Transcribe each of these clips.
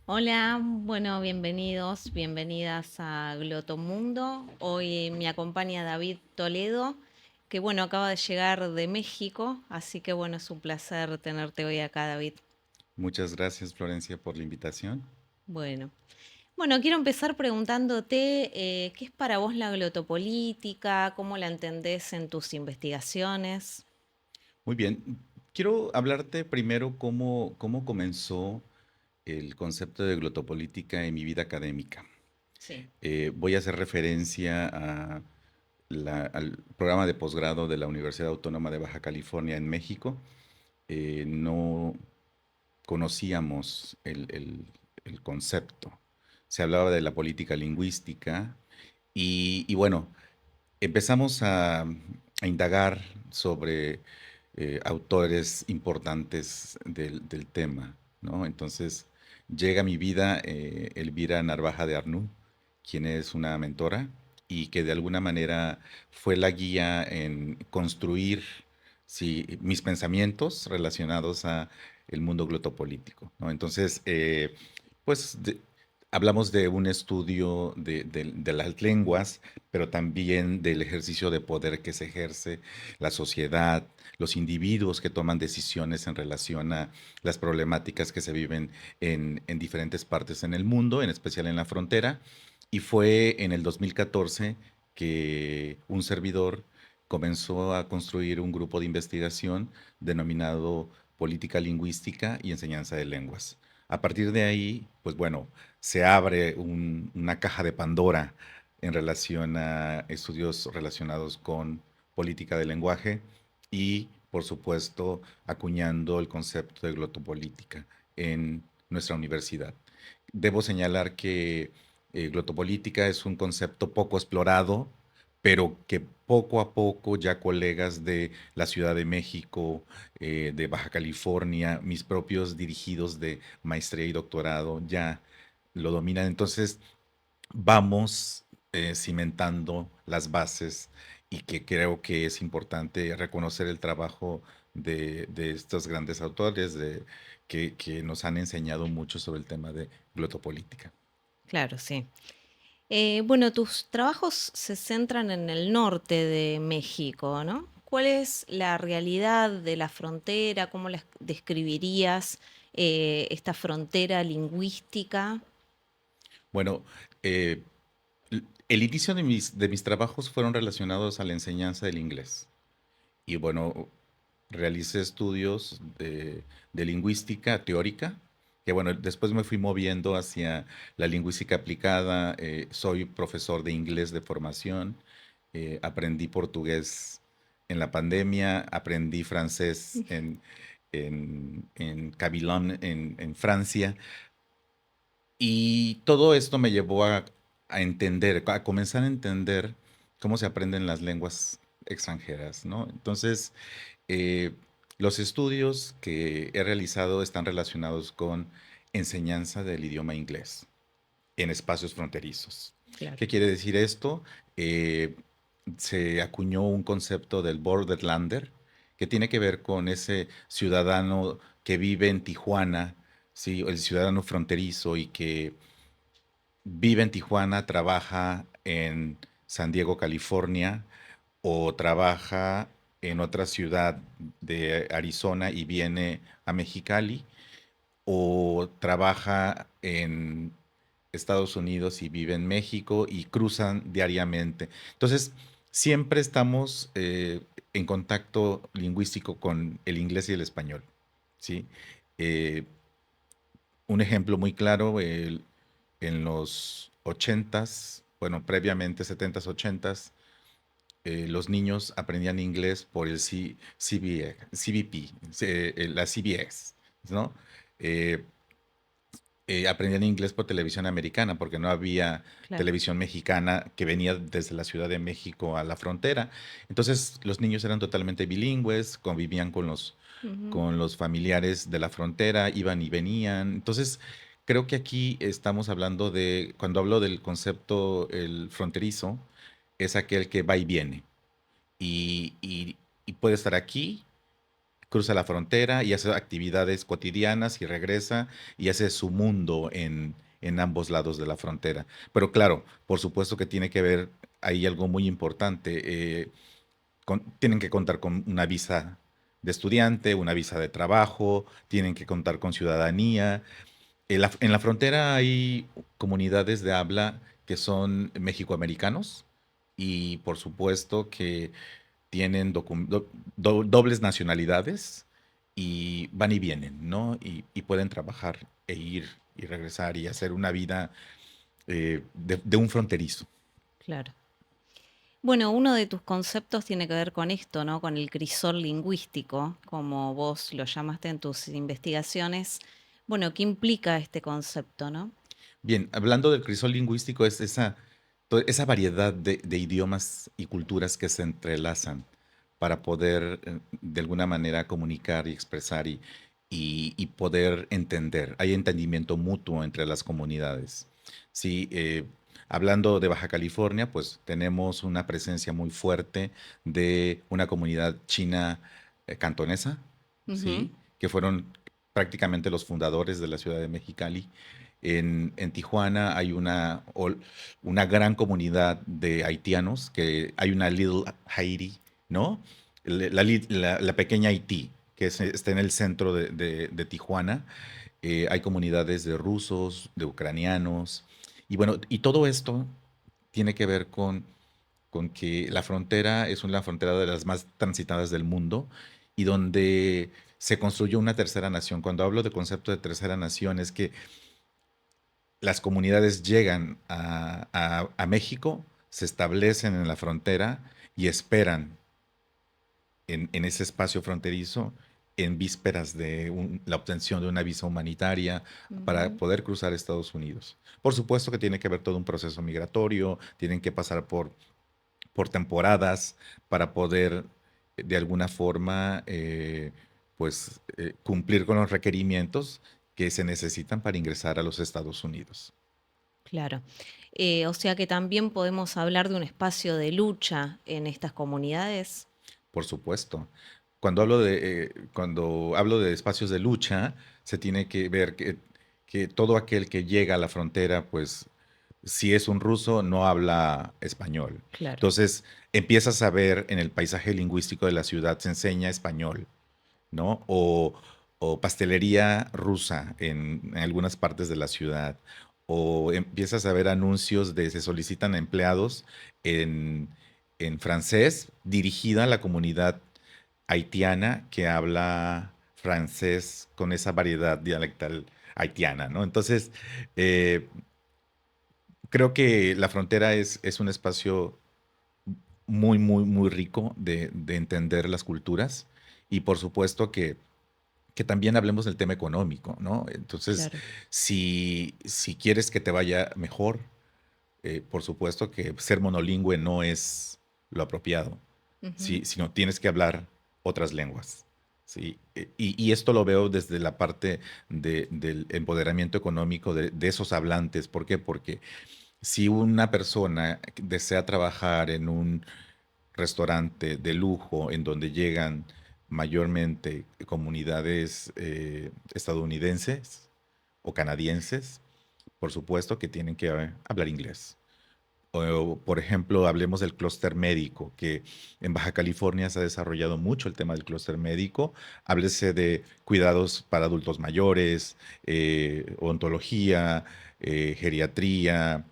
Hola, bueno, bienvenidos, bienvenidas a Glotomundo. Hoy me acompaña David Toledo, que bueno, acaba de llegar de México, así que bueno, es un placer tenerte hoy acá, David. Muchas gracias, Florencia, por la invitación. Bueno, bueno, quiero empezar preguntándote qué es para vos la glotopolítica, cómo la entendés en tus investigaciones. Muy bien. Quiero hablarte primero cómo comenzó el concepto de glotopolítica en mi vida académica. Sí. Voy a hacer referencia al programa de posgrado de la Universidad Autónoma de Baja California en México. No conocíamos el concepto. Se hablaba de la política lingüística y bueno, empezamos a indagar sobre autores importantes del tema, ¿no? Entonces llega a mi vida Elvira Narvaja de Arnú, quien es una mentora y que de alguna manera fue la guía en construir, sí, mis pensamientos relacionados a el mundo glotopolítico, ¿no? Entonces, pues hablamos de un estudio de las lenguas, pero también del ejercicio de poder que se ejerce la sociedad, los individuos que toman decisiones en relación a las problemáticas que se viven en diferentes partes en el mundo, en especial en la frontera. Y fue en el 2014 que un servidor comenzó a construir un grupo de investigación denominado Política Lingüística y Enseñanza de Lenguas. A partir de ahí, pues bueno, se abre una caja de Pandora en relación a estudios relacionados con política del lenguaje y, por supuesto, acuñando el concepto de glotopolítica en nuestra universidad. Debo señalar que glotopolítica es un concepto poco explorado, pero que poco a poco ya colegas de la Ciudad de México, de Baja California, mis propios dirigidos de maestría y doctorado ya lo dominan. Entonces, vamos cimentando las bases y que creo que es importante reconocer el trabajo de estos grandes autores que nos han enseñado mucho sobre el tema de glotopolítica. Claro, sí. Bueno, tus trabajos se centran en el norte de México, ¿no? ¿Cuál es la realidad de la frontera? ¿Cómo la describirías esta frontera lingüística? Bueno, eh, el inicio de mis trabajos fueron relacionados a la enseñanza del inglés. Y bueno, realicé estudios de lingüística teórica, que bueno, después me fui moviendo hacia la lingüística aplicada. Soy profesor de inglés de formación, aprendí portugués en la pandemia, aprendí francés en Cabilón, en Francia, y todo esto me llevó a entender, a comenzar a entender cómo se aprenden las lenguas extranjeras, ¿no? Entonces, eh, los estudios que he realizado están relacionados con enseñanza del idioma inglés en espacios fronterizos. Claro. ¿Qué quiere decir esto? Eh, Se acuñó un concepto del borderlander que tiene que ver con ese ciudadano que vive en Tijuana, ¿sí? El ciudadano fronterizo y que vive en Tijuana, trabaja en San Diego, California, o trabaja en otra ciudad de Arizona y viene a Mexicali, o trabaja en Estados Unidos y vive en México y cruzan diariamente. Entonces, siempre estamos en contacto lingüístico con el inglés y el español, ¿sí? Eh, un ejemplo muy claro, en los ochentas, bueno, previamente setentas, ochentas, los niños aprendían inglés por el CBP, la CBS, ¿no? Eh, Aprendían inglés por televisión americana porque no había Claro. televisión mexicana que venía desde la Ciudad de México a la frontera. Entonces los niños eran totalmente bilingües, convivían Ujú. con los familiares de la frontera, iban y venían. Entonces creo que aquí estamos hablando de, cuando hablo del concepto el fronterizo, es aquel que va y viene y puede estar aquí cruza la frontera y hace actividades cotidianas y regresa y hace su mundo en ambos lados de la frontera. Pero claro, por supuesto que tiene que ver ahí algo muy importante. Tienen que contar con una visa de estudiante, una visa de trabajo, tienen que contar con ciudadanía. En la frontera hay comunidades de habla que son mexicoamericanos y por supuesto que tienen dobles nacionalidades y van y vienen, ¿no? Y pueden trabajar e ir y regresar y hacer una vida de un fronterizo. Claro. Bueno, uno de tus conceptos tiene que ver con esto, ¿no? Con el crisol lingüístico, como vos lo llamaste en tus investigaciones. Bueno, ¿qué implica este concepto, no? Bien, hablando del crisol lingüístico, es esa variedad de idiomas y culturas que se entrelazan para poder de alguna manera comunicar y expresar y poder entender. Hay entendimiento mutuo entre las comunidades. Sí, hablando de Baja California, pues tenemos una presencia muy fuerte de una comunidad china cantonesa, Ujú. ¿sí? Que fueron prácticamente los fundadores de la ciudad de Mexicali. En Tijuana hay una gran comunidad de haitianos, que hay una Little Haiti, ¿no? La pequeña Haití, que está en el centro de Tijuana. Hay comunidades de rusos, de ucranianos, y bueno, y todo esto tiene que ver con que la frontera es una frontera de las más transitadas del mundo y donde se construyó una tercera nación. Cuando hablo de concepto de tercera nación es que las comunidades llegan a México, se establecen en la frontera y esperan en ese espacio fronterizo en vísperas de la obtención de una visa humanitaria para Ujú. poder cruzar Estados Unidos. Por supuesto que tiene que haber todo un proceso migratorio, tienen que pasar por temporadas para poder de alguna forma cumplir con los requerimientos que se necesitan para ingresar a los Estados Unidos. Claro. O sea que también podemos hablar de un espacio de lucha en estas comunidades. Por supuesto. Cuando hablo de espacios de lucha, se tiene que ver que todo aquel que llega a la frontera, pues si es un ruso, no habla español. Claro. Entonces, empiezas a ver en el paisaje lingüístico de la ciudad, se enseña español, ¿no? O pastelería rusa en algunas partes de la ciudad. O empiezas a ver anuncios de se solicitan empleados en, en francés dirigida a la comunidad haitiana que habla francés con esa variedad dialectal haitiana, ¿no? Entonces, eh, creo que la frontera es un espacio muy, muy, muy rico de entender las culturas y por supuesto que también hablemos del tema económico, ¿no? Entonces, Claro. si quieres que te vaya mejor, por supuesto que ser monolingüe no es lo apropiado, Ujú. ¿sí? Sino tienes que hablar otras lenguas, ¿sí? Y esto lo veo desde la parte del empoderamiento económico de esos hablantes. ¿Por qué? Porque si una persona desea trabajar en un restaurante de lujo en donde llegan mayormente comunidades estadounidenses o canadienses, por supuesto que tienen que hablar inglés. O, por ejemplo, hablemos del clúster médico, que en Baja California se ha desarrollado mucho el tema del clúster médico. Háblese de cuidados para adultos mayores, odontología, geriatría,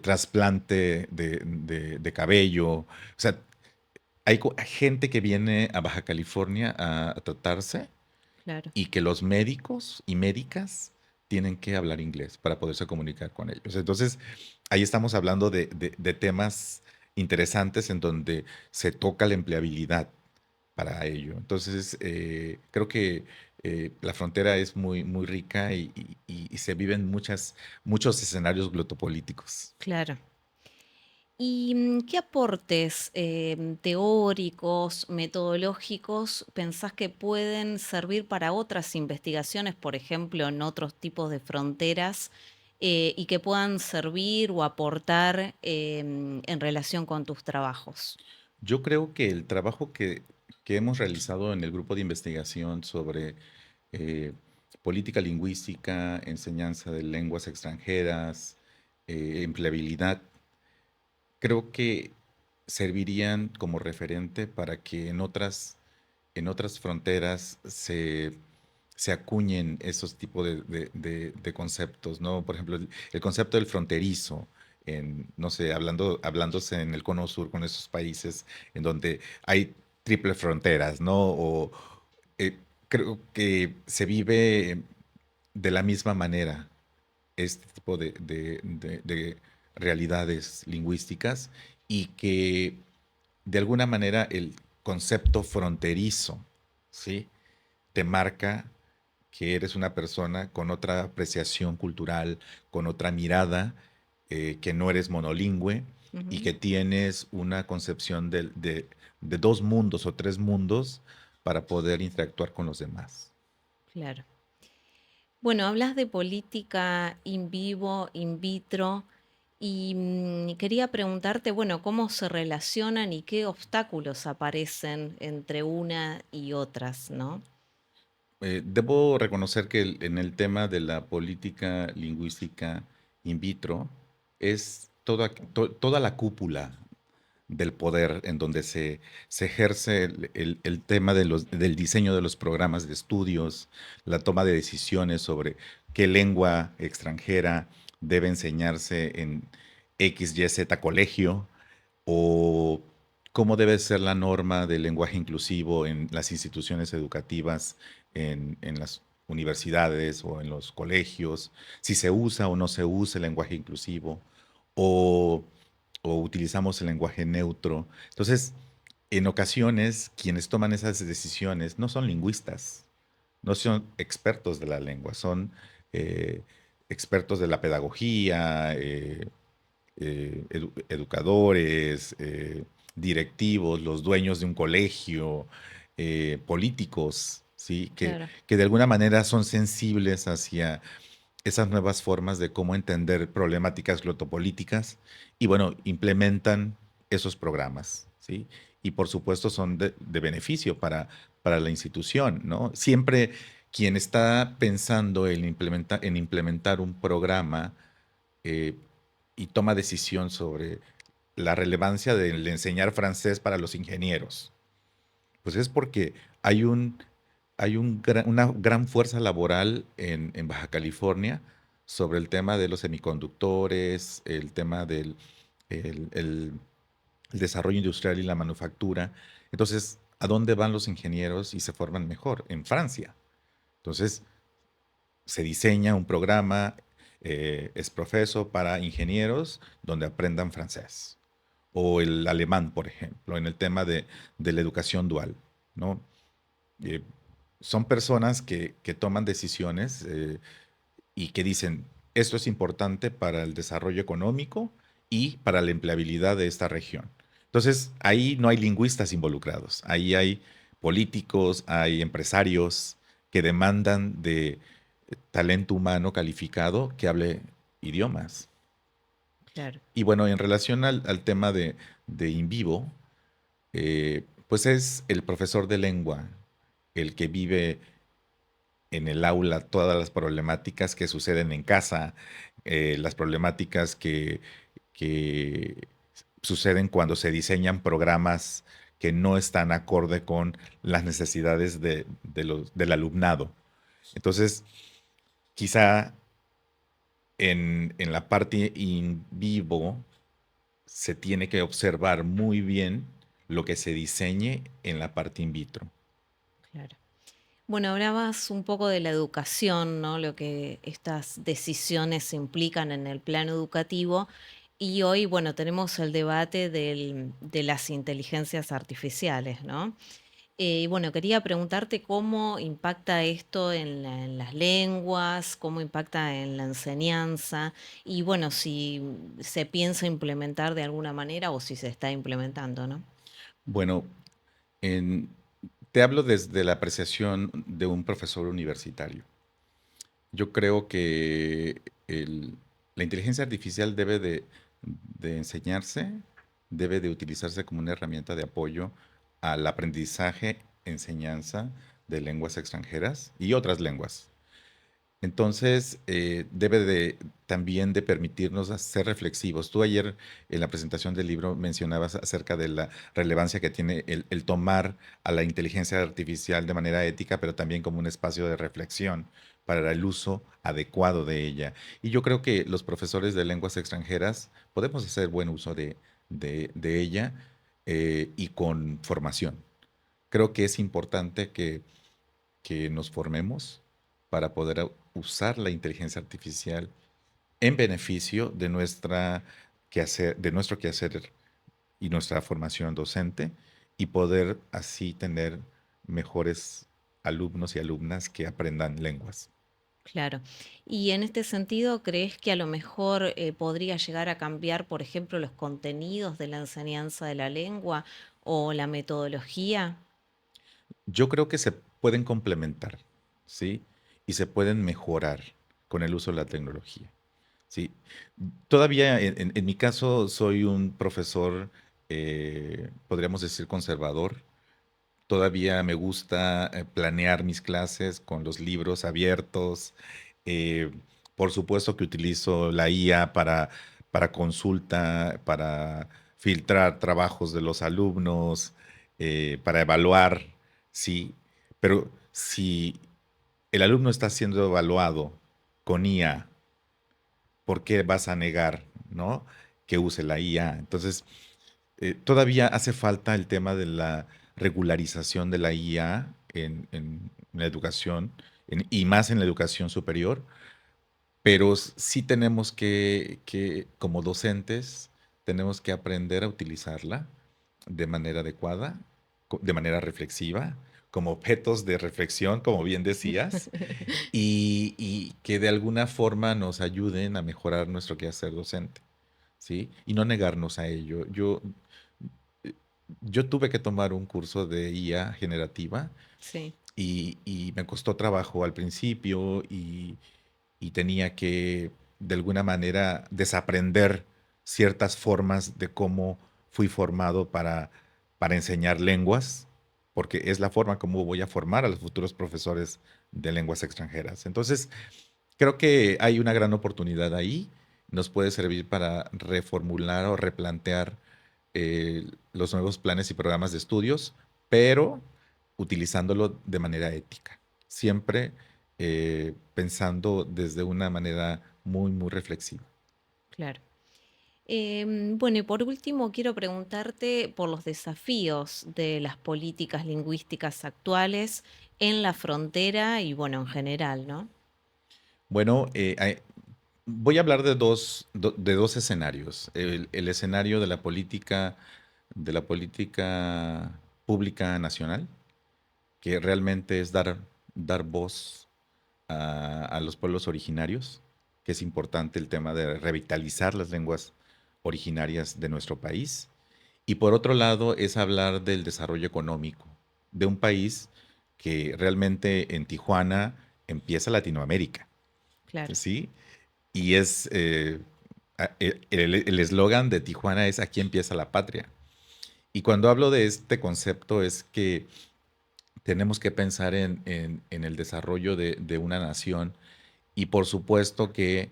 trasplante de cabello. O sea, hay gente que viene a Baja California a tratarse Claro. y que los médicos y médicas tienen que hablar inglés para poderse comunicar con ellos. Entonces, ahí estamos hablando de temas interesantes en donde se toca la empleabilidad para ello. Entonces, creo que la frontera es muy, muy rica y se viven muchos escenarios glotopolíticos. Claro. ¿Y qué aportes teóricos, metodológicos pensás que pueden servir para otras investigaciones, por ejemplo, en otros tipos de fronteras, y que puedan servir o aportar en relación con tus trabajos? Yo creo que el trabajo que hemos realizado en el grupo de investigación sobre eh, política lingüística, enseñanza de lenguas extranjeras, empleabilidad, creo que servirían como referente para que en otras fronteras se acuñen esos tipos de conceptos, ¿no? Por ejemplo, el concepto del fronterizo, no sé, hablándose en el cono sur con esos países en donde hay triple fronteras, ¿no? Eh, creo que se vive de la misma manera este tipo de realidades lingüísticas y que de alguna manera el concepto fronterizo, ¿sí? Te marca que eres una persona con otra apreciación cultural, con otra mirada, que no eres monolingüe y Ujú, que tienes una concepción de dos mundos o tres mundos para poder interactuar con los demás. claro. Bueno, hablas de política in vivo, in vitro, y quería preguntarte, bueno, ¿cómo se relacionan y qué obstáculos aparecen entre una y otras, ¿no? Debo reconocer que en el tema de la política lingüística in vitro es toda la cúpula del poder en donde se ejerce el tema del diseño de los programas de estudios, la toma de decisiones sobre qué lengua extranjera debe enseñarse en X, Y, Z colegio o cómo debe ser la norma del lenguaje inclusivo en las instituciones educativas, en las universidades o en los colegios, si se usa o no se usa el lenguaje inclusivo, o, o utilizamos el lenguaje neutro. Entonces, en ocasiones, quienes toman esas decisiones no son lingüistas, no son expertos de la lengua, son eh, expertos de la pedagogía, educadores, directivos, los dueños de un colegio, políticos, ¿sí? Claro. Que de alguna manera son sensibles hacia esas nuevas formas de cómo entender problemáticas glotopolíticas y bueno, implementan esos programas, ¿sí? Y por supuesto son de beneficio para la institución, ¿no? Siempre quien está pensando en implementar un programa eh, y toma decisión sobre la relevancia del enseñar francés para los ingenieros. Pues es porque una gran fuerza laboral en Baja California sobre el tema de los semiconductores, el tema del el desarrollo industrial y la manufactura. Entonces, ¿a dónde van los ingenieros y se forman mejor? En Francia. Entonces, se diseña un programa es profeso para ingenieros donde aprendan francés o el alemán, por ejemplo, en el tema de la educación dual, ¿no? Eh, son personas que toman decisiones y que dicen, esto es importante para el desarrollo económico y para la empleabilidad de esta región. Entonces, ahí no hay lingüistas involucrados, ahí hay políticos, hay empresarios que demandan de talento humano calificado que hable idiomas. Claro. Y bueno, en relación al tema de in vivo, pues es el profesor de lengua el que vive en el aula todas las problemáticas que suceden en casa, las problemáticas que suceden cuando se diseñan programas que no están acorde con las necesidades del alumnado. Entonces, quizá en la parte in vivo se tiene que observar muy bien lo que se diseñe en la parte in vitro. Claro. Bueno, hablabas un poco de la educación, ¿no? Lo que estas decisiones implican en el plano educativo. Y hoy, bueno, tenemos el debate de las inteligencias artificiales, ¿no? Y bueno, quería preguntarte cómo impacta esto en las lenguas, cómo impacta en la enseñanza y bueno, si se piensa implementar de alguna manera o si se está implementando, ¿no? Bueno, en- te hablo desde la apreciación de un profesor universitario. Yo creo que la inteligencia artificial debe de enseñarse, debe de utilizarse como una herramienta de apoyo al aprendizaje, enseñanza de lenguas extranjeras y otras lenguas. Entonces, debe de también de permitirnos ser reflexivos. Tú ayer en la presentación del libro mencionabas acerca de la relevancia que tiene el tomar a la inteligencia artificial de manera ética, pero también como un espacio de reflexión para el uso adecuado de ella. Y yo creo que los profesores de lenguas extranjeras podemos hacer buen uso de ella y con formación. Creo que es importante que nos formemos para poder usar la inteligencia artificial en beneficio de nuestro quehacer y nuestra formación docente y poder así tener mejores alumnos y alumnas que aprendan lenguas. Claro. Y en este sentido, ¿crees que a lo mejor podría llegar a cambiar, por ejemplo, los contenidos de la enseñanza de la lengua o la metodología? Yo creo que se pueden complementar, ¿sí? Y se pueden mejorar con el uso de la tecnología. Sí, todavía en mi caso soy un profesor, podríamos decir conservador. Todavía me gusta planear mis clases con los libros abiertos. Eh, por supuesto que utilizo la IA para consulta, para filtrar trabajos de los alumnos, para evaluar, sí. Pero si el alumno está siendo evaluado con IA, ¿por qué vas a negar, ¿no? Que use la IA? Entonces, todavía hace falta el tema de la regularización de la IA en la educación y más en la educación superior, pero sí tenemos como docentes, tenemos que aprender a utilizarla de manera adecuada, de manera reflexiva, como objetos de reflexión, como bien decías, y que de alguna forma nos ayuden a mejorar nuestro quehacer docente, ¿sí? Y no negarnos a ello. Yo tuve que tomar un curso de IA generativa Sí, y me costó trabajo al principio y tenía que de alguna manera desaprender ciertas formas de cómo fui formado para enseñar lenguas, porque es la forma como voy a formar a los futuros profesores de lenguas extranjeras. Entonces, creo que hay una gran oportunidad ahí. Nos puede servir para reformular o replantear los nuevos planes y programas de estudios, pero utilizándolo de manera ética. Siempre pensando desde una manera muy, muy reflexiva. claro. Bueno, y por último, quiero preguntarte por los desafíos de las políticas lingüísticas actuales en la frontera y, bueno, en general, ¿no? Bueno, voy a hablar de dos escenarios. El escenario de la política pública nacional, que realmente es dar voz a los pueblos originarios, que es importante el tema de revitalizar las lenguas originarias de nuestro país. Y por otro lado, es hablar del desarrollo económico de un país que realmente en Tijuana empieza Latinoamérica, Claro. ¿sí? Y es el eslogan de Tijuana es aquí empieza la patria. Y cuando hablo de este concepto es que tenemos que pensar en el desarrollo de una nación y por supuesto que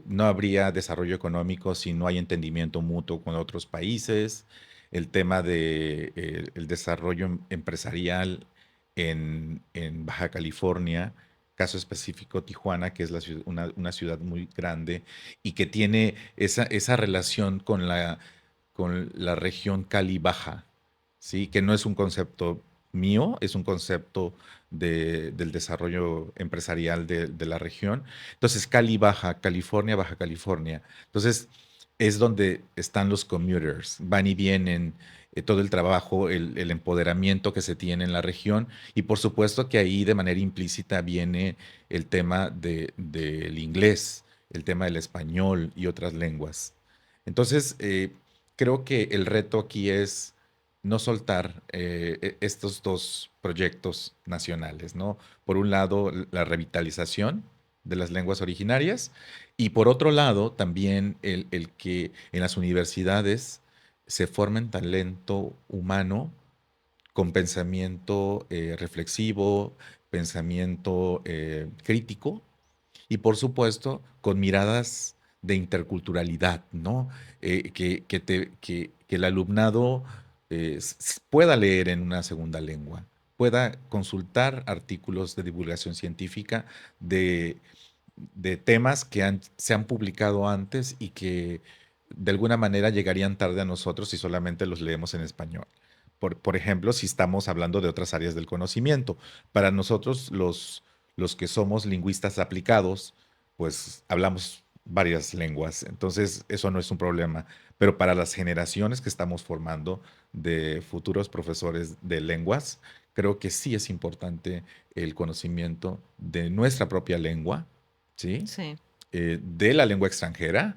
no habría desarrollo económico si no hay entendimiento mutuo con otros países, el tema de el desarrollo empresarial en Baja California, caso específico Tijuana, que es una ciudad muy grande y que tiene esa relación con la región Cali-Baja, ¿sí? Que no es un concepto mío, es un concepto del desarrollo empresarial de la región. Entonces, Cali Baja, California, Baja California. Entonces, es donde están los commuters, van y vienen, todo el trabajo, el empoderamiento que se tiene en la región y por supuesto que ahí de manera implícita viene el tema del inglés, el tema del español y otras lenguas. Entonces, creo que el reto aquí es no soltar estos dos proyectos nacionales, ¿no? Por un lado, la revitalización de las lenguas originarias y por otro lado, también el que en las universidades se formen talento humano con pensamiento reflexivo, pensamiento crítico y por supuesto con miradas de interculturalidad, ¿no? Que el alumnado pueda leer en una segunda lengua, pueda consultar artículos de divulgación científica de, de temas que se han publicado antes y que de alguna manera llegarían tarde a nosotros si solamente los leemos en español. Por ejemplo, si estamos hablando de otras áreas del conocimiento. Para nosotros, los que somos lingüistas aplicados, pues hablamos varias lenguas, entonces eso no es un problema. Pero para las generaciones que estamos formando de futuros profesores de lenguas, creo que sí es importante el conocimiento de nuestra propia lengua, ¿sí? Sí. De la lengua extranjera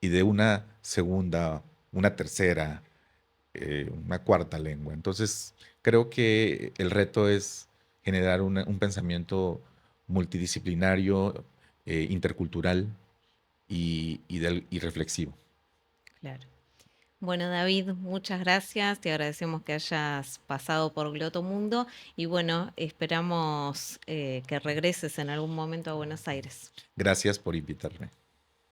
y de una segunda, una tercera, una cuarta lengua. Entonces, creo que el reto es generar un pensamiento multidisciplinario, intercultural y reflexivo. Claro. Bueno, David, muchas gracias. Te agradecemos que hayas pasado por Glotomundo y bueno, esperamos que regreses en algún momento a Buenos Aires. Gracias por invitarme.